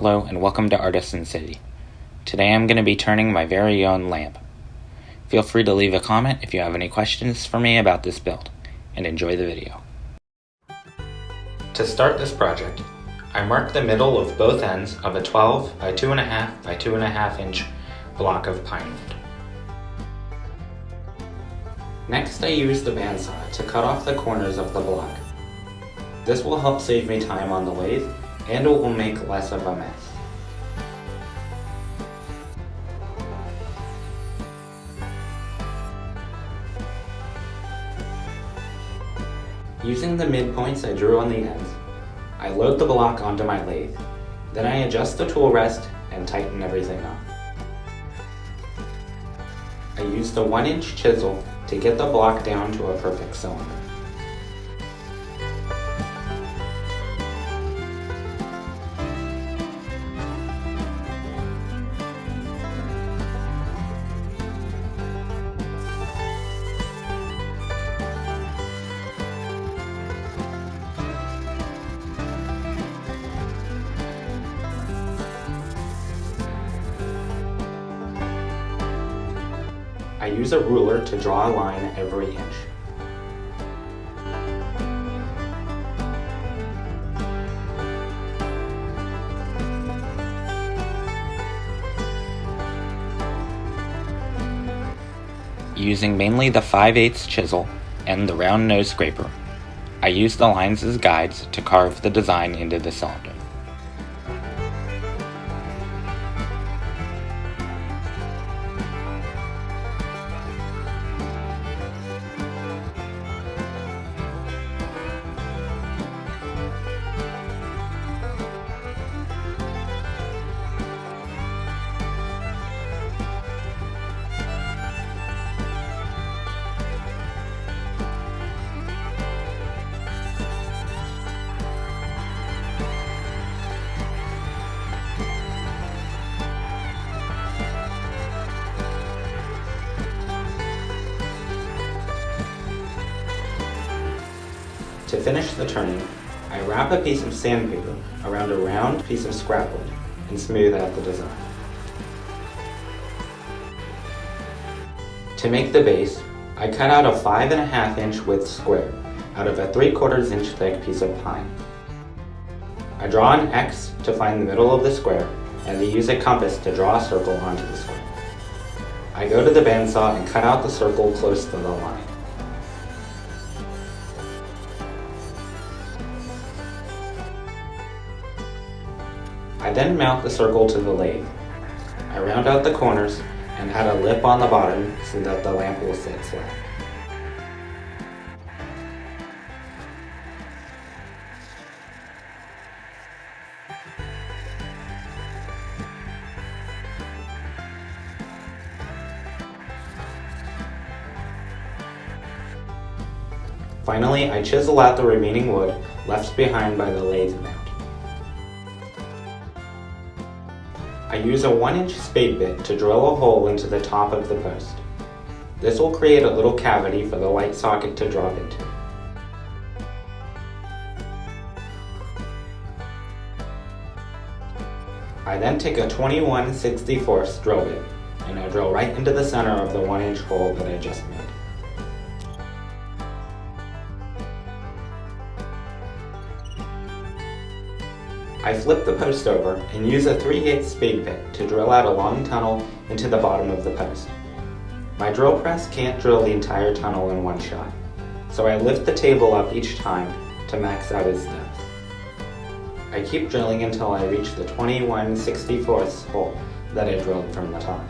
Hello and welcome to Artisan City. Today I'm going to be turning my very own lamp. Feel free to leave a comment if you have any questions for me about this build, and enjoy the video. To start this project, I marked the middle of both ends of a 12 by 2.5 by 2.5 inch block of pine wood. Next I used the bandsaw to cut off the corners of the block. This will help save me time on the lathe, and it will make less of a mess. Using the midpoints I drew on the ends, I load the block onto my lathe. Then I adjust the tool rest and tighten everything up. I use the 1-inch chisel to get the block down to a perfect cylinder. I use a ruler to draw a line every inch. Using mainly the 5/8 chisel and the round nose scraper, I use the lines as guides to carve the design into the cylinder. To finish the turning, I wrap a piece of sandpaper around a round piece of scrap wood and smooth out the design. To make the base, I cut out a 5.5 inch width square out of a 3/4 inch thick piece of pine. I draw an X to find the middle of the square, and I use a compass to draw a circle onto the square. I go to the bandsaw and cut out the circle close to the line. I then mount the circle to the lathe. I round out the corners and add a lip on the bottom so that the lamp will sit flat. Finally, I chisel out the remaining wood left behind by the lathe mount. I use a 1-inch spade bit to drill a hole into the top of the post. This will create a little cavity for the light socket to drop into. I then take a 21/64 drill bit and I drill right into the center of the 1-inch hole that I just made. I flip the post over and use a 3/8 spade bit to drill out a long tunnel into the bottom of the post. My drill press can't drill the entire tunnel in one shot, so I lift the table up each time to max out its depth. I keep drilling until I reach the 21/64 hole that I drilled from the top.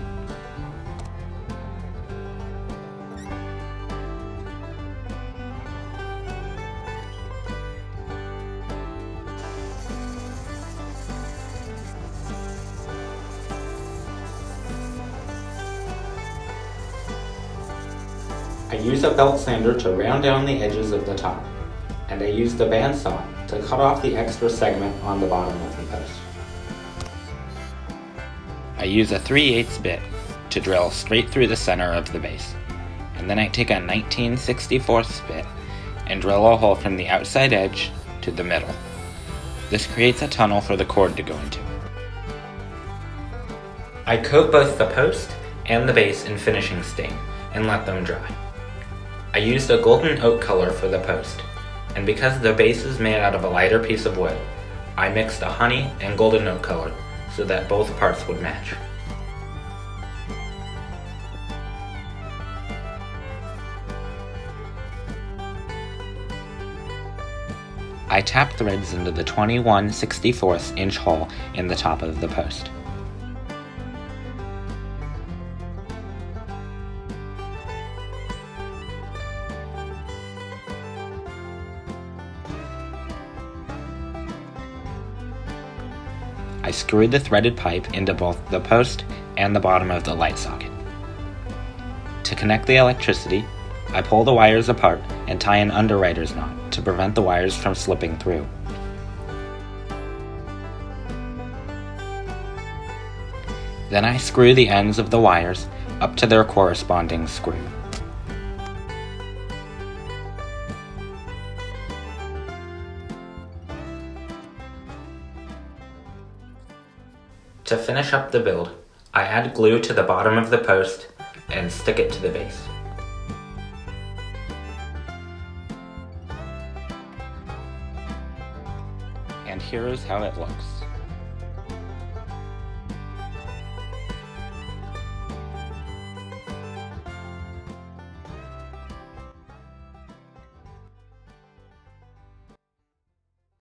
I use a belt sander to round down the edges of the top, and I use the bandsaw to cut off the extra segment on the bottom of the post. I use a 3/8 bit to drill straight through the center of the base, and then I take a 19/64 bit and drill a hole from the outside edge to the middle. This creates a tunnel for the cord to go into. I coat both the post and the base in finishing stain and let them dry. I used a golden oak color for the post, and because the base is made out of a lighter piece of wood, I mixed a honey and golden oak color so that both parts would match. I tap threads into the 21/64 inch hole in the top of the post. I screwed the threaded pipe into both the post and the bottom of the light socket. To connect the electricity, I pull the wires apart and tie an underwriter's knot to prevent the wires from slipping through. Then I screw the ends of the wires up to their corresponding screw. To finish up the build, I add glue to the bottom of the post and stick it to the base. And here is how it looks.